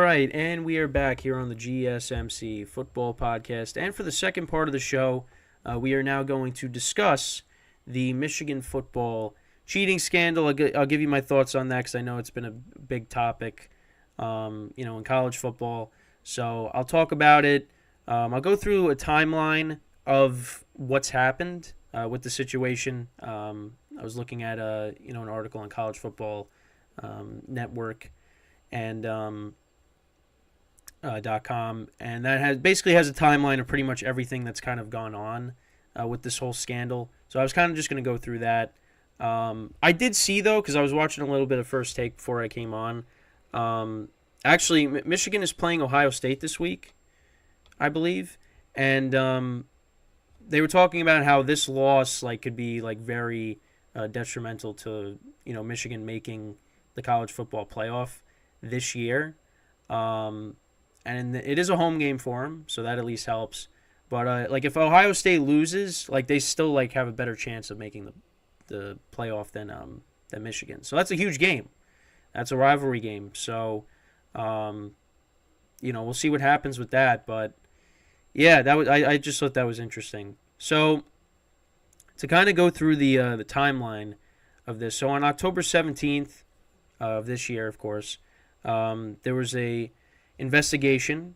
right, and we are back here on the GSMC football podcast. And for the second part of the show, we are now going to discuss the Michigan football cheating scandal. I'll give you my thoughts on that because I know it's been a big topic, in college football. So I'll talk about it. I'll go through a timeline of what's happened with the situation. I was looking at an article on College Football Network and .com, and that basically has a timeline of pretty much everything that's kind of gone on with this whole scandal. So I was kind of just going to go through that. I did see, though, because I was watching a little bit of First Take before I came on. Actually, Michigan is playing Ohio State this week, I believe, and they were talking about how this loss could be very detrimental to Michigan making the college football playoff this year. And it is a home game for them, so that at least helps. But if Ohio State loses, they still have a better chance of making the playoff than Michigan. So that's a huge game. That's a rivalry game. So we'll see what happens with that. But yeah, I just thought that was interesting. So to kind of go through the timeline of this. So on October 17th of this year, of course, there was a investigation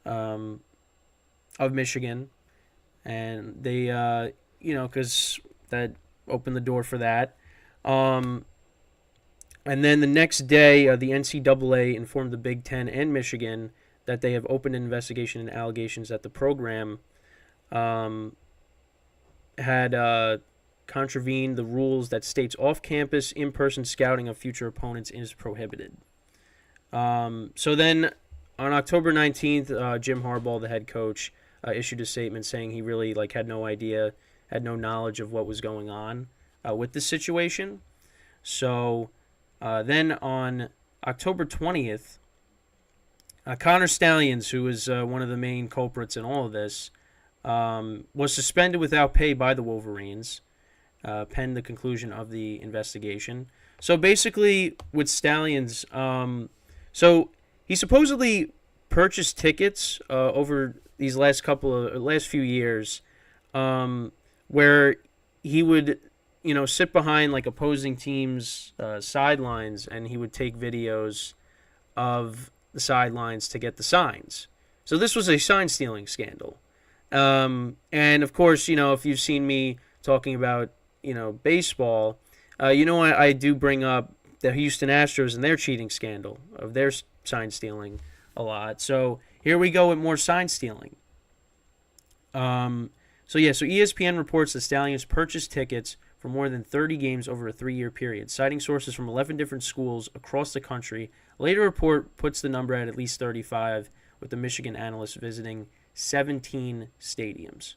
of Michigan, and they, because that opened the door for that. And then the next day, the NCAA informed the Big Ten and Michigan that they have opened an investigation and allegations that the program had contravened the rules that states off-campus, in-person scouting of future opponents is prohibited. So then on October 19th, Jim Harbaugh, the head coach, issued a statement saying he really had no idea, had no knowledge of what was going on with this situation. So then on October 20th, Connor Stalions, who is one of the main culprits in all of this, was suspended without pay by the Wolverines, pending the conclusion of the investigation. So basically, with Stalions, so he supposedly purchased tickets over these last few years, where he would, sit behind opposing teams' sidelines, and he would take videos of the sidelines to get the signs. So this was a sign stealing scandal. And of course, if you've seen me talking about, baseball, I do bring up the Houston Astros and their cheating scandal of their sign stealing a lot. So here we go with more sign stealing. So ESPN reports that Stalions purchased tickets for more than 30 games over a 3-year period, citing sources from 11 different schools across the country. A later report puts the number at least 35, with the Michigan analysts visiting 17 stadiums.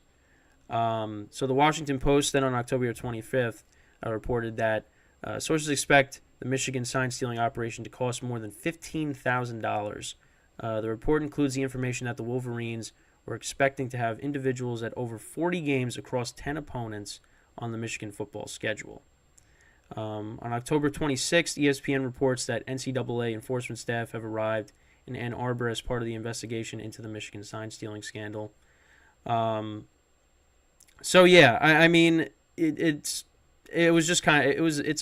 So the Washington Post then on October 25th reported that sources expect the Michigan sign-stealing operation to cost more than $15,000. The report includes the information that the Wolverines were expecting to have individuals at over 40 games across 10 opponents on the Michigan football schedule. On October 26th, ESPN reports that NCAA enforcement staff have arrived in Ann Arbor as part of the investigation into the Michigan sign-stealing scandal. It's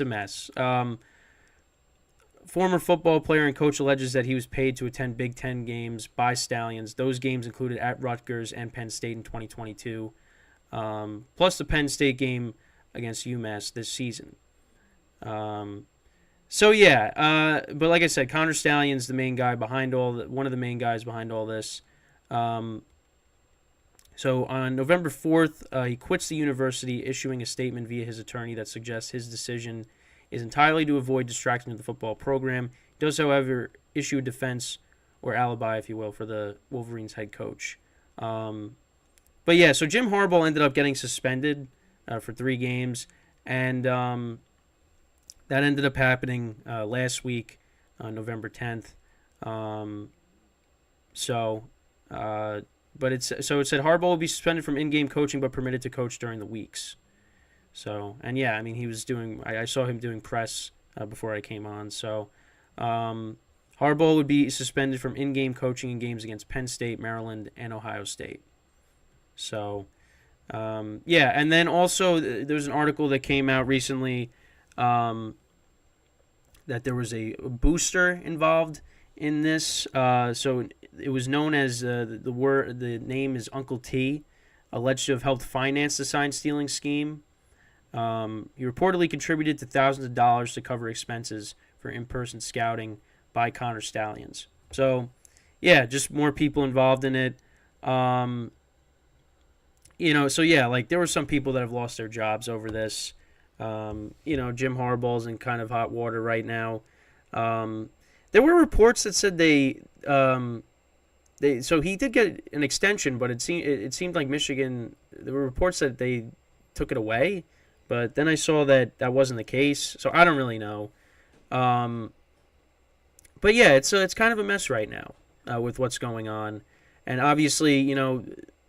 a mess. Former football player and coach alleges that he was paid to attend Big Ten games by Stalions. Those games included at Rutgers and Penn State in 2022, plus the Penn State game against UMass this season. But like I said, Connor Stalions, the main guy behind one of the main guys behind all this. So on November 4th, he quits the university, issuing a statement via his attorney that suggests his decision is entirely to avoid distraction of the football program. He does, however, issue a defense or alibi, if you will, for the Wolverines head coach. So Jim Harbaugh ended up getting suspended for 3 games, and that ended up happening last week on November 10th. But it said Harbaugh will be suspended from in-game coaching but permitted to coach during the weeks. So, and yeah, I mean, he was doing, I saw him doing press before I came on. So, Harbaugh Harbaugh would be suspended from in-game coaching in games against Penn State, Maryland, and Ohio State. So, yeah, and then also there's an article that came out recently that there was a booster involved in this. So it was known as the name is Uncle T, alleged to have helped finance the sign stealing scheme. He reportedly contributed to thousands of dollars to cover expenses for in-person scouting by Connor Stallions. So, yeah, just more people involved in it. So yeah, like there were some people that have lost their jobs over this. Jim Harbaugh's in kind of hot water right now. There were reports that said so he did get an extension, but it seemed like Michigan. There were reports that they took it away, but then I saw that wasn't the case. So I don't really know. But yeah, it's kind of a mess right now with what's going on, and obviously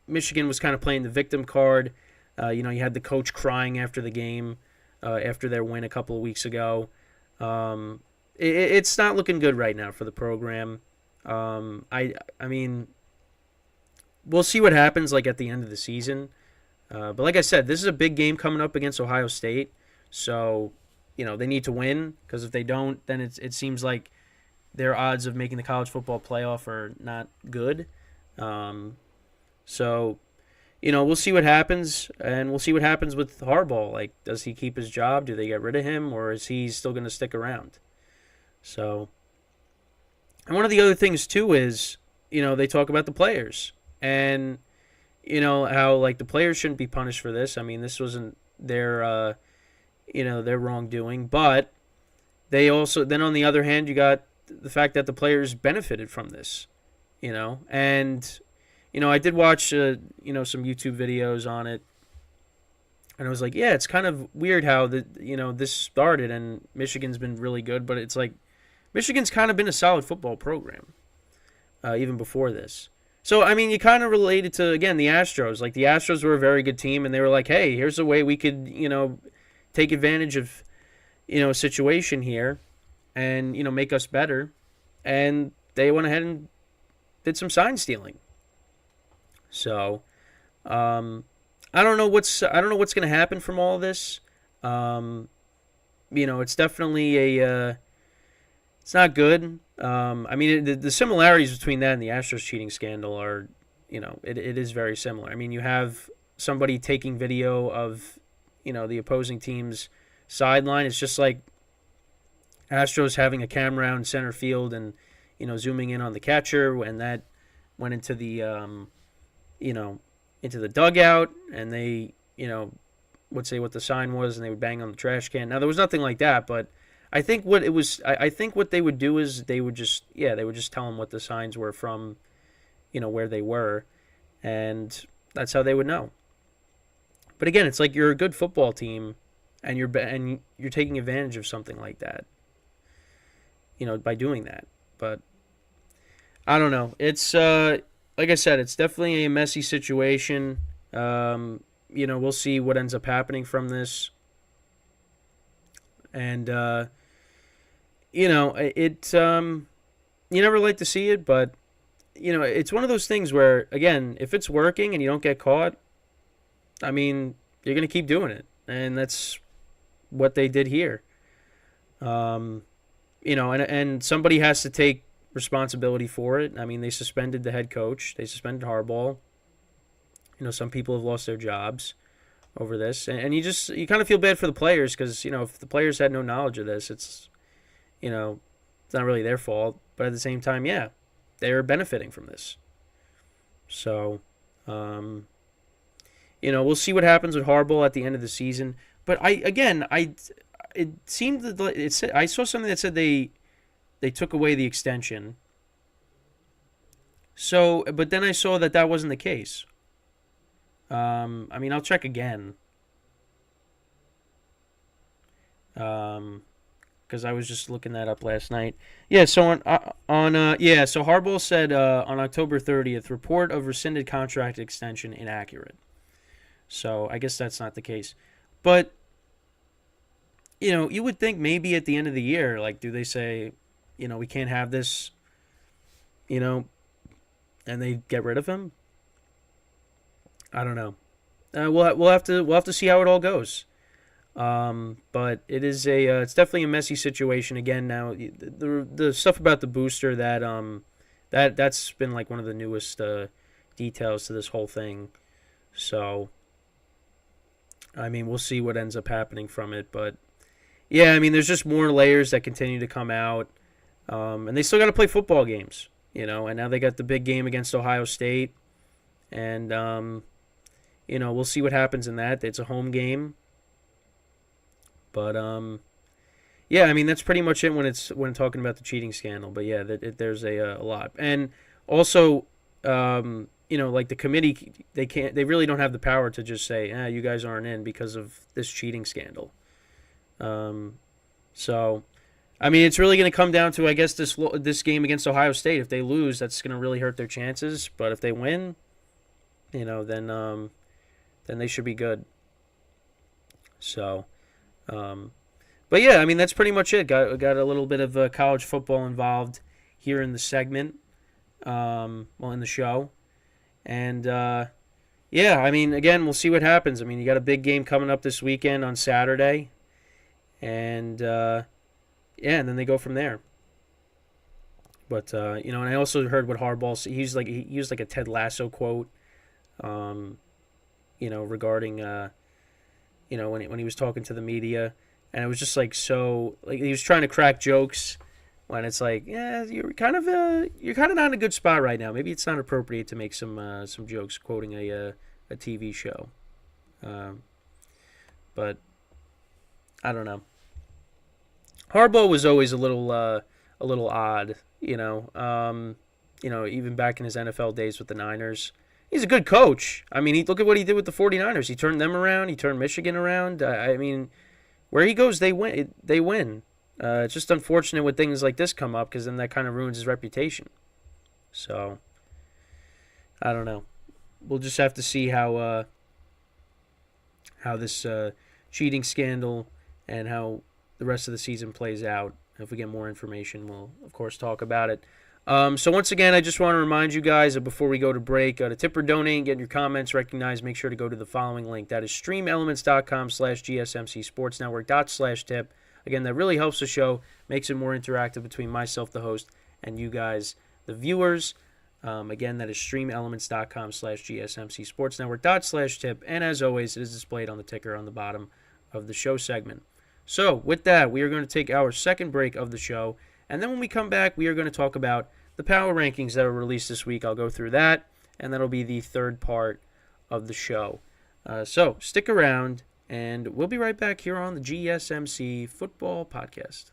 Michigan was kind of playing the victim card. You had the coach crying after the game, after their win a couple of weeks ago. It's not looking good right now for the program. I mean, we'll see what happens like at the end of the season. But like I said, this is a big game coming up against Ohio State, so they need to win, because if they don't, then it seems like their odds of making the college football playoff are not good. So, we'll see what happens, and we'll see what happens with Harbaugh. Like, does he keep his job? Do they get rid of him, or is he still going to stick around? So, and one of the other things too is, they talk about the players, and how like the players shouldn't be punished for this. I mean, this wasn't their their wrongdoing, but they also, then on the other hand, you got the fact that the players benefited from this, and I did watch some YouTube videos on it, and I was like, yeah, it's kind of weird how this started, and Michigan's been really good, but it's like Michigan's kind of been a solid football program even before this. So, I mean, you kind of related to, again, the Astros. Like, the Astros were a very good team, and they were like, hey, here's a way we could, take advantage of, a situation here and, make us better. And they went ahead and did some sign stealing. So, I don't know what's going to happen from all of this. It's definitely it's not good. I mean, the similarities between that and the Astros cheating scandal are, it is very similar. I mean, you have somebody taking video of, the opposing team's sideline. It's just like Astros having a camera out in center field and, zooming in on the catcher, and that went into the, into the dugout, and they, would say what the sign was, and they would bang on the trash can. Now, there was nothing like that, but I think what they would do is they would just tell them what the signs were from, where they were, and that's how they would know. But again, it's like you're a good football team, and you're taking advantage of something like that, by doing that. But I don't know. It's like I said, it's definitely a messy situation. We'll see what ends up happening from this, and you never like to see it, but it's one of those things where, again, if it's working and you don't get caught, I mean, you're going to keep doing it, and that's what they did here. And somebody has to take responsibility for it. I mean, they suspended the head coach, they suspended Harbaugh. Some people have lost their jobs over this, and you kind of feel bad for the players, because if the players had no knowledge of this, it's not really their fault, but at the same time, yeah, they're benefiting from this. So, we'll see what happens with Harbaugh at the end of the season. But it seemed that I saw something that said they took away the extension. So, but then I saw that wasn't the case. I mean, I'll check again. Because I was just looking that up last night. Yeah, so so Harbaugh said on October 30th, report of rescinded contract extension inaccurate. So I guess that's not the case. But, you would think maybe at the end of the year, like, do they say, we can't have this, and they get rid of him. I don't know. We'll have to see how it all goes. But it's definitely a messy situation again now. The stuff about the booster that's been like one of the newest details to this whole thing. So I mean, we'll see what ends up happening from it, but yeah, I mean, there's just more layers that continue to come out, and they still got to play football games, and now they got the big game against Ohio State, and we'll see what happens in that. It's a home game. But yeah, I mean that's pretty much it when talking about the cheating scandal. But yeah, there's a lot, and also like the committee, they really don't have the power to just say, you guys aren't in because of this cheating scandal. So, I mean, it's really going to come down to, I guess, this game against Ohio State. If they lose, that's going to really hurt their chances. But if they win, then they should be good. So. But yeah, I mean that's pretty much it. Got a little bit of college football involved here in the segment, in the show, and yeah, I mean again we'll see what happens. I mean you got a big game coming up this weekend on Saturday, and yeah, and then they go from there. But and I also heard what Harbaugh said. He used like a Ted Lasso quote, regarding. When he was talking to the media, and it was just like so, like he was trying to crack jokes when it's like, yeah, you're kind of not in a good spot right now. Maybe it's not appropriate to make some jokes quoting a TV show, but I don't know. Harbaugh was always a little odd, even back in his NFL days with the Niners. He's a good coach. I mean, look at what he did with the 49ers. He turned them around. He turned Michigan around. I mean, where he goes, they win. It's just unfortunate when things like this come up because then that kind of ruins his reputation. So, I don't know. We'll just have to see how this cheating scandal and how the rest of the season plays out. If we get more information, we'll, of course, talk about it. So once again, I just want to remind you guys before we go to break, to tip or donate, get your comments recognized, make sure to go to the following link. That is streamelements.com/gsmcsportsnetwork./tip. Again, that really helps the show, makes it more interactive between myself, the host, and you guys, the viewers. Again, that is streamelements.com/gsmcsportsnetwork./tip. And as always, it is displayed on the ticker on the bottom of the show segment. So with that, we are going to take our second break of the show. And then when we come back, we are going to talk about the power rankings that were released this week. I'll go through that, and that'll be the third part of the show. So stick around, and we'll be right back here on the GSMC Football Podcast.